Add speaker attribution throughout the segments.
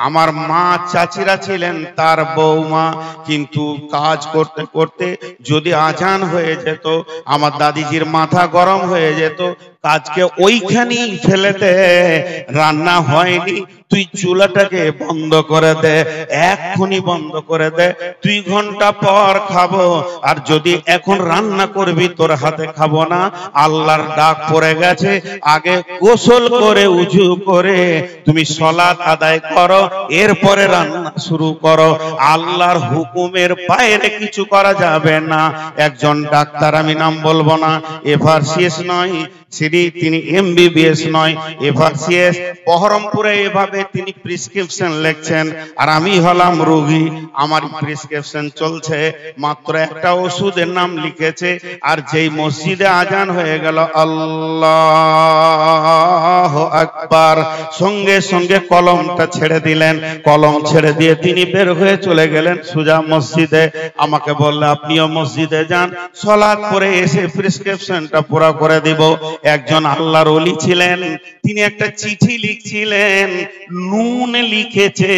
Speaker 1: আমার মা চাচিরা ছিলেন তার বৌমা, কিন্তু কাজ করতে করতে যদি আজান হয়ে যেত আমার দাদিজির মাথা গরম হয়ে যেত, কাজকে ওইখানেই ফেলে দে, রান্না হয়নি তুই চুলাটাকে বন্ধ করে দে, এক্ষুনি বন্ধ করে দে, 2 ঘন্টা পর খাবো। আর যদি এখন রান্না করবি তোর হাতে খাবো না, আল্লাহর ডাক পড়ে গেছে, আগে গোসল করে উযু করে তুমি সালাত আদায় করো, এরপরে রান্না শুরু করো। আল্লাহর হুকুমের বাইরে কিছু করা যাবে না। একজন ডাক্তার, আমি নাম বলবো না, এভারসিএস নয় তিনি এমবিবিএস নয়, এভারসিএস বহরমপুরে, এভাবে তিনি প্রেসক্রিপশন লিখছেন, আর আমি হলাম রোগী, আমার প্রেসক্রিপশন চলছে, মাত্র একটা ওষুধের নাম লিখেছে। আর যেই মসজিদে আজান হয়ে গেল আল্লাহু আকবার, সঙ্গে সঙ্গে কলমটা ছেড়ে দিলেন, কলম ছেড়ে দিয়ে তিনি বের হয়ে চলে গেলেন সোজা মসজিদে। আমাকে বললে আপনিও মসজিদে যান, সালাত পড়ে এসে প্রেসক্রিপশনটা পুরো করে দিব। একজন আল্লাহর ওলি ছিলেন, তিনি একটা চিঠি লিখছিলেন, নুন লিখেছে,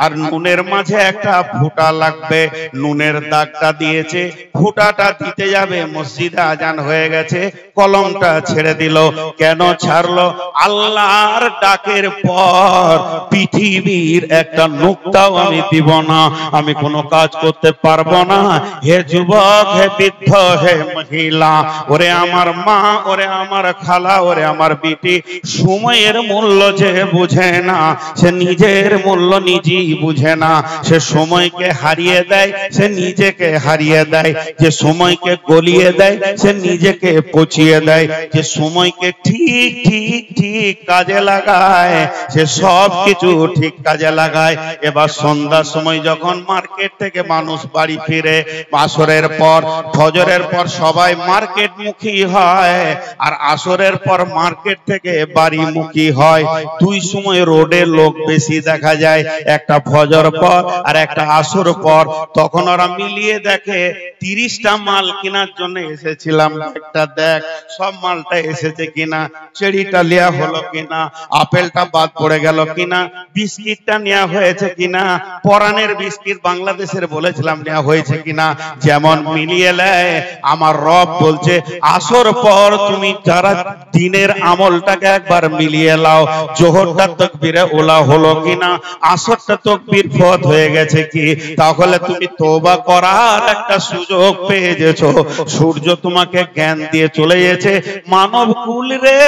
Speaker 1: আর নুনের মাঝে একটা ফুটা লাগবে, নুনের দাগটা দিয়েছে, ফুটাটা দিতে যাবে, মসজিদে আজান হয়ে গেছে, কলমটা ছেড়ে দিল। কেন ছাড়লো? আল্লাহর ডাকের পর পৃথিবীর একটা নুক্তাও আমি দিব না, আমি কোনো কাজ করতে পারবো না। হে যুবক, হে বৃদ্ধ, হে মহিলা, ওরে আমার মা, ওরে আমার খালা, ওরে আমার বিটি, সময়ের মূল্য যে বুঝে না সে নিজের মূল্য নিজেই বুঝে না। সে সময়কে হারিয়ে দেয়, সে নিজেকে হারিয়ে দেয়। যে সময়কে গলিয়ে দেয় সে নিজেকে পচিয়ে দেয়। যে সময়কে ঠিক ঠিক ঠিক কাজে লাগায় সে সব কিছু ঠিক কাজে লাগায়। এবার সন্ধ্যার সময় যখন মার্কেট থেকে মানুষ বাড়ি ফিরে, আসরের পর ফজরের পর সবাই মার্কেট মুখী হয়, আর আসরের পর মার্কেট থেকে বাড়ি মুখী হয়। 2 সময় রোডে লোক বেশি দেখা যায়, একটা ফজর পর আর একটা আসর পর। তখন ওরা মিলিয়ে দেখে 30টা মাল কেনার জন্য এসেছিলাম, একটা দেখ সব মালটা এসেছে কিনা, চেরিটা নেওয়া হলো কিনা, আপেলটা বাদ পড়ে গেল কিনা, বিস্কিটটা নেওয়া হয়েছে কিনা, পরানের বিস্কিট বাংলাদেশের বলেছিলাম নেওয়া হয়েছে কিনা। যেমন মিলিয়ে নেয়, আমার রব বলছে আসর পর তুমি যারা দিনের আমলটাকে একবার মিলিয়ে লাও, জোহরটা তাকবীরে ওলা হলো কিনা, আসরটা তাকবীর ফত হয়ে গেছে কি, তাহলে তুমি তওবা করার একটা সুযোগ পেয়ে গেছো। সূর্য তোমাকে জ্ঞান দিয়ে চলে গেছে, মানব কুল রে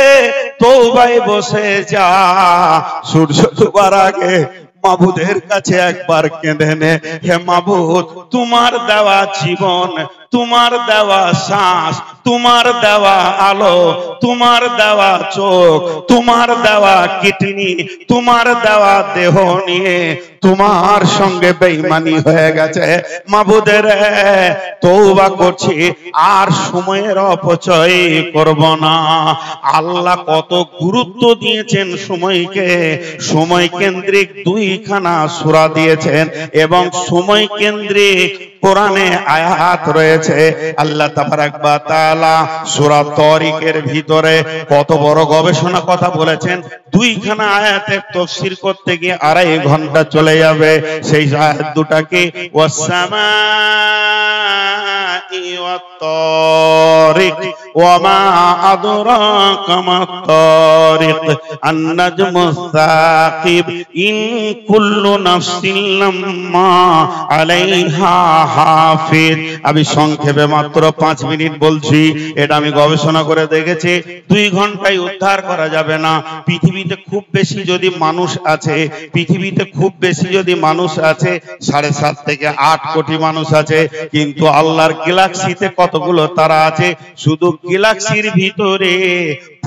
Speaker 1: তওবায় বসে যা, সূর্য ডোবার আগে মাবুদের কাছে একবার কেঁদে নে, হে মাবুদ, তোমার দেওয়া জীবন, তোমার দেওয়া শ্বাস, তোমার দেওয়া আলো, তোমার দেওয়া চোখ, তোমার দেওয়া কিডনি, তোমার দেওয়া দেহ নিয়ে তোমার সঙ্গে বেঈমানি হয়ে গেছে। মাবুদের তওবা করছি, আর সময়ের অপচয় করব না। আল্লাহ কত গুরুত্ব দিয়েছেন সময়কে, সময় কেন্দ্রিক 2খানা সূরা দিয়েছেন, এবং সময় কেন্দ্রিক কোরআনে আয়াত রয়েছে। আল্লাহ তাবারাক ওয়া তাআলা সূরা তারিকের ভিতরে কত বড় গবেষণা কথা বলেছেন, 2খানা আয়াতের তাফসীর করতে গিয়ে 2.5 ঘন্টা চলে যাবে। সেই আয়াত দুটাকে ওয়াস-সামাই ওয়াত-তারিক ওয়া মা আদরাকা মাত-তারিক আন-নাজমুস সাকিব ইন কুল্লু নাফসিন লাম্মা আলাইহা হাফিজ। আমি সংক্ষেপে মাত্র 5 মিনিট বলছি, এটা আমি গবেষণা করে দেখেছি, 2 ঘন্টায় উদ্ধার করা যাবে না। পৃথিবীতে খুব বেশি যদি মানুষ আছে, পৃথিবীতে খুব বেশি যদি মানুষ আছে 7.5 থেকে 8 কোটি মানুষ আছে, কিন্তু আল্লাহর গ্যালাক্সিতে কতগুলো তারা আছে? শুধু গ্যালাক্সির ভিতরে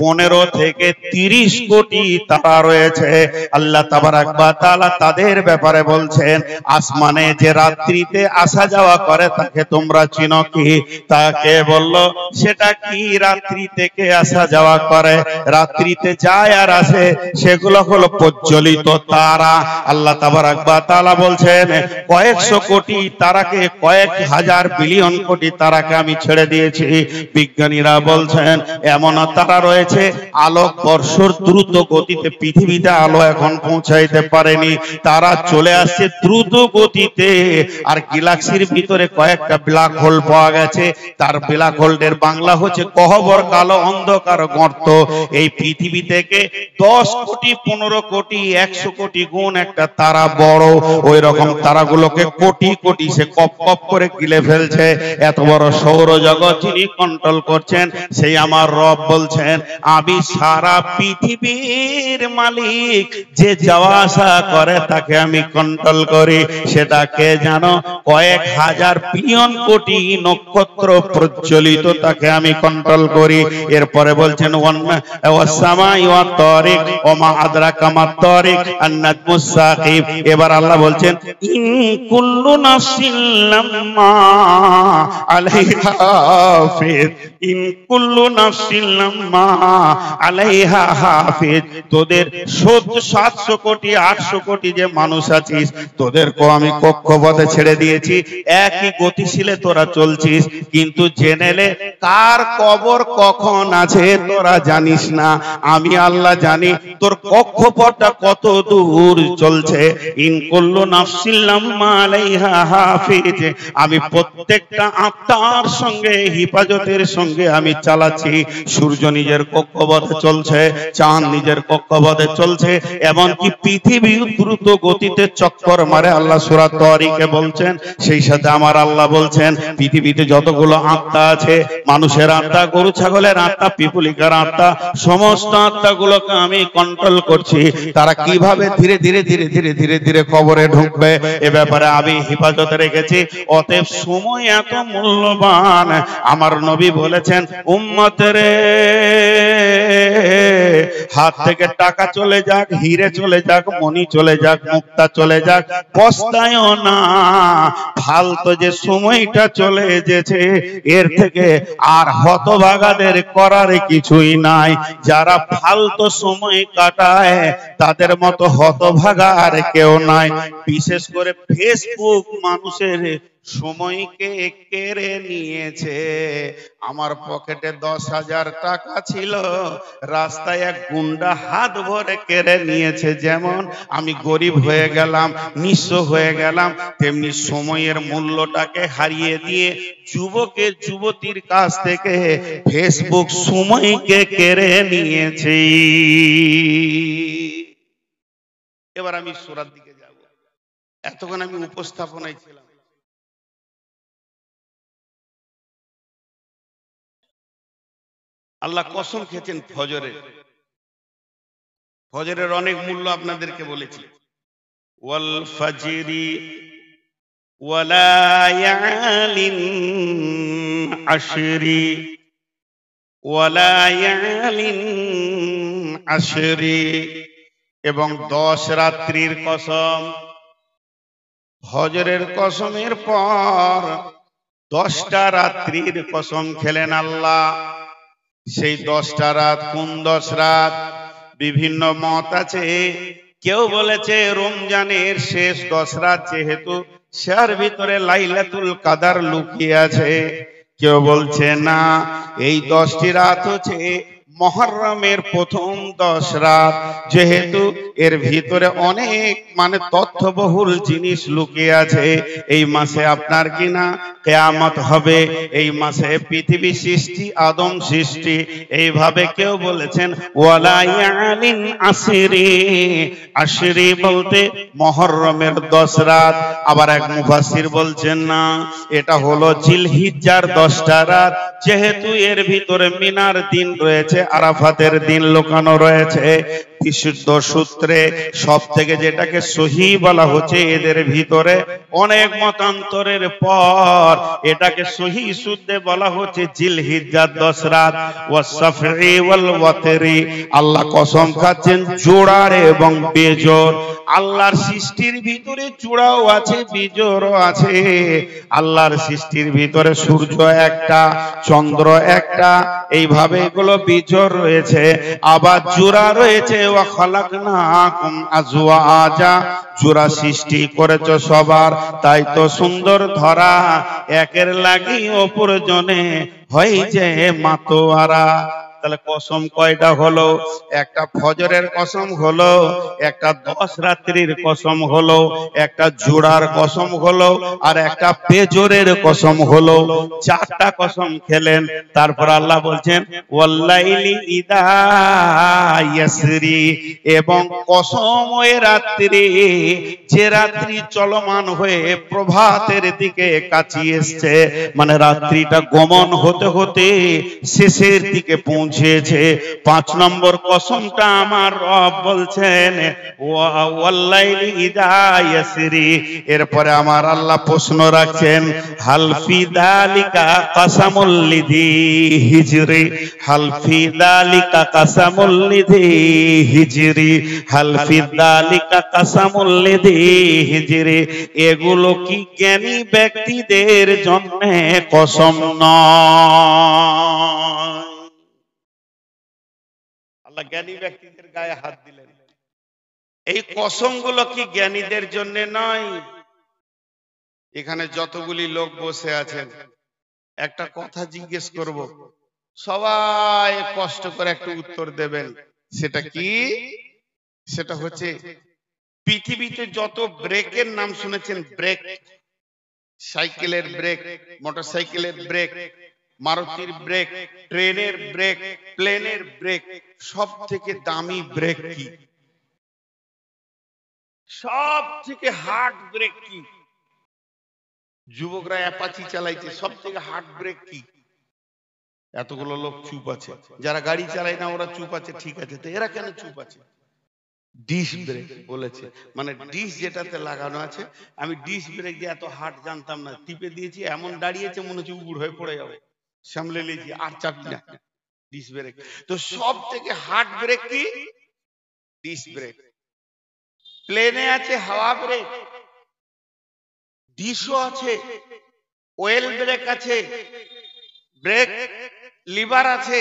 Speaker 1: 15 থেকে 30 কোটি তারা রয়েছে। আল্লাহ তাবারাক ওয়া তাআলা তাদের ব্যাপারে বলছেন, আসমানে যে রাত্রিতে আসা যাওয়া করে তাকে তোমরা চিনো কি? তাকে বলল সেটা কি রাত্রি থেকে আসা যাওয়া করে? রাত্রিতে যায় আর আসে, সেগুলো হলো প্রজ্বলিত তারা। আল্লাহ তাবারাক ওয়া তাআলা বলছেন কয়েকশো কোটি তারাকে, কয়েক হাজার বিলিয়ন কোটি তারাকে আমি ছেড়ে দিয়েছি। বিজ্ঞানীরা বলছেন এমন তারা রয়েছে রয়েছে আলোক বর্ষর দ্রুত গতিতে, পৃথিবীতে আলো এখন পৌঁছাইতে পারেনি, তারা চলে আসছে দ্রুত গতিতে। আর গ্যালাক্সির ভিতরে কয়েকটা ব্ল্যাক হোল পাওয়া গেছে, তার ব্ল্যাক হোলের বাংলা হচ্ছে গহ্বর, কালো অন্ধকার গর্ত। এই পৃথিবী থেকে 10 কোটি 15 কোটি 100 কোটি গুণ একটা তারা বড়, ওই রকম তারাগুলোকে কোটি কোটি সে কপ কপ করে গিলে ফেলছে। এত বড় সৌরজগৎ যিনি কন্ট্রোল করছেন সেই আমার রব বলছেন, আমি সারা পৃথিবীর মালিক, যে যাওয়া আসা করে তাকে আমি কন্ট্রোল করি। সেটাকে জানো, কয়েক হাজার বিলিয়ন কোটি নক্ষত্র প্রজ্বলিত, তাকে আমি কন্ট্রোল করি। এরপরে বলছেন ওয়াসসামাই ওয়াত তারিক ওমা আদরাকা মাত তারিক আন-নাজমুস সাকিব। এবার আল্লাহ বলছেন ইন কুল্লু নাফসিন লাম্মা আলাইহা হাফিজ, ইন কুল্লু নাফসিন লাম্মা আলাইহা হাফিজ। তোদের 700 কোটি 800 কোটি যে মানুষ আছিস, তোদেরকেও আমি কক্ষপথে ছেড়ে দিয়েছি, একই গতিশীলে তোরা চলছিস, কিন্তু জেনেলে কার কবর কখন আছে তোরা জানিস না, আমি আল্লাহ জানি তোর কক্ষপথটা কত দূর চলছে। ইন কুল্লু নাফসিন লাম্মা আলাইহা হাফিজ, আমি প্রত্যেকটা আত্মার সঙ্গে হিফাজতের সঙ্গে আমি চালাচ্ছি। সূর্য নিজের কক্ষপথে চলছে, চাঁদ নিজের কক্ষপথে চলছে, এমনকি পৃথিবী দ্রুত গতিতে চক্কর মারে। আল্লাহ সূরা তারিকে বলছেন, সেই সাথে আমার আল্লাহ বলছেন পৃথিবীতে যতগুলো আত্মা আছে, মানুষের আত্মা, গরু ছাগলের আত্মা, পিপুলিকার আত্মা, সমস্ত আত্মাগুলোকে আমি কন্ট্রোল করছি। তারা কিভাবে ধীরে ধীরে ধীরে ধীরে ধীরে ধীরে কবরে ঢুকবে এ ব্যাপারে আমি হেফাজতে রেখেছি। অতএব সময় এত মূল্যবান, আমার নবী বলেছেন উম্মতের হাত থেকে টাকা চলে যাক, হিরে চলে যাক, মণি চলে যাক, মুক্তা চলে যাক, পস্তায়ও না। ফালতু যে সময়টা চলে যেছে, এর থেকে আর হতভাগাদের করার কিছুই নাই। যারা ফালতু সময় কাটায় তাদের মতো হতভাগা আর কেউ নাই। বিশেষ করে ফেসবুক মানুষের সময়কে কেড়ে নিয়েছে। আমার পকেটে 10,000 টাকা ছিল, রাস্তায় এক গুন্ডা হাত ভরে কেড়ে নিয়েছে। যেমন আমি গরিব হয়ে গেলাম, নিঃস্ব হয়ে গেলাম, তেমনি সময়ের মূল্যটাকে হারিয়ে দিয়ে যুবকের যুবতীর কাছ থেকে ফেসবুক সময়কে কেড়ে নিয়েছে। এবার আমি সূরার দিকে যাব। এতক্ষণ আমি উপস্থাপনায় ছিলাম। আল্লাহ কসম খেয়েছেন ফজরের, ফজরের অনেক মূল্য আপনাদেরকে বলেছি। ওয়াল ফাজরি ওয়ালায়ালিন আশরি, ওয়ালায়ালিন আশরি, এবং 10 রাত্রির কসম। ফজরের কসমের পর 10টা রাত্রির কসম খেলেন আল্লাহ। সেই 10টা রাত কোন 10 রাত? বিভিন্ন মত আছে। কেউ বলেছে রমজানের শেষ 10 রাত, যেহেতু সের ভিতরে লাইলাতুল কাদার লুকিয়ে আছে। কেউ বলছে না, এই 10টি রাত হচ্ছে মুহররমের প্রথম 10 রাত, যেহেতু এর ভিতরে অনেক তথ্যবহুল জিনিস লুকিয়ে আছে। এই মাসে আপনার কিনা কিয়ামত হবে, এই মাসে পৃথিবী সৃষ্টি, আদম সৃষ্টি। এইভাবে কেউ বলেছেন ওয়ালায়ালিন আশরি, আশরি বলতে মুহররমের 10 রাত। আবার এক মুফাসসির বলছেন না, এটা হলো জিলহিজ্জার 10টা রাত, যেহেতু এর ভিতরে মিনার দিন রয়েছে, আরাফাতের দিন লুকানো রয়েছে। বিশুদ্ধ সূত্রে সব থেকে যেটাকে সহি বলা হচ্ছে, এদের ভিতরে অনেক মতান্তরের পর এটাকে সহি সূত্রে বলা হচ্ছে জিলহিজ্জার 10 রাত। ওয়াসফি ওয়াল ওয়াতরি, আল্লাহ কসম খাচ্ছেন জোড়ার এবং বেজোড়। আল্লাহর সৃষ্টির ভিতরে জোড়াও আছে, বিজোড়ও আছে। আল্লাহর সৃষ্টির ভিতরে সূর্য একটা, চন্দ্র একটা, এইভাবে এগুলো বিজোড় রয়েছে। আবার জোড়া রয়েছে, ওয়া খালাকনাকুম আজওয়াজা, জোড়া সৃষ্টি করেছো সবার, তাই তো সুন্দর ধরা, একের লাগি অপর জনে হয় যে মাতোয়ারা। তাহলে কসম কয়টা হলো? একটা ফজরের কসম হলো, একটা 10 রাত্রির কসম হলো, একটা জোড়ার কসম হলো, আর একটা বেজোরের কসম হলো। 4টা কসম খেলেন। তারপর আল্লাহ বলছেন ওয়াল্লাইলি ইদা ইয়াসরি, এবং কসম ওই রাত্রি, যে রাত্রি চলমান হয়ে প্রভাতের দিকে কাছে এসছে, মানে রাত্রিটা গমন হতে হতে শেষের দিকে পৌঁছেছে। 5 নম্বর কসমটা আমার রব বলছেন ওয়াল্লাইলি ইদা ইয়াসরি। এরপরে আমার আল্লাহ প্রশ্ন রাখছেন হাল ফি যালিকা কাসামুল লিযি হিজরি, হাল ফি যালিকা কাসামুল লিযি হিজরি, হাল ফি যালিকা কাসামুল লিযি হিজরি। এগুলো কি জ্ঞানী ব্যক্তিদের জন্য কসম নয়? আল্লাহ জ্ঞানী ব্যক্তিদের গায়ে হাত দিলেন। এই কসমগুলো কি জ্ঞানীদের জন্য নয়? এখানে যতগুলি লোক বসে আছেন, একটা কথা জিজ্ঞেস করব, সবাই কষ্ট করে একটু উত্তর দেবেন। সেটা কি? সেটা হচ্ছে পৃথিবীতে যত ব্রেকের নাম শুনেছেন, ব্রেক, সাইকেলের ব্রেক, মোটরসাইকেলের ব্রেক, মারুতির ব্রেক, ট্রেনের ব্রেক, প্লেনের ব্রেক, সব থেকে দামি ব্রেক কি? সব থেকে হার্ড ব্রেক কি? যুবকরা অ্যাপাচি চালাইছে, সব থেকে হার্ড ব্রেক কি? এতগুলো লোক চুপ আছে। যারা গাড়ি চালায় না ওরা চুপ আছে, ঠিক আছে, তো এরা কেন চুপ আছে? ডিস ব্রেক বলেছে, মানে ডিস যেটাতে লাগানো আছে। আমি ডিস ব্রেক যে এত হার্ড জানতাম না, টিপে দিয়েছি, এমন দাঁড়িয়েছে মনে হচ্ছে উগুড় হয়ে পড়ে যাবে, সামলে নিয়েছি, আর চাপি না। Dish break. তো সব থেকে হার্ড ব্রেক কি? Dish break. প্লেনে আছে হাওয়া ব্রেক, ডিসও আছে, ওয়েল ব্রেক আছে, ব্রেক লিভার আছে,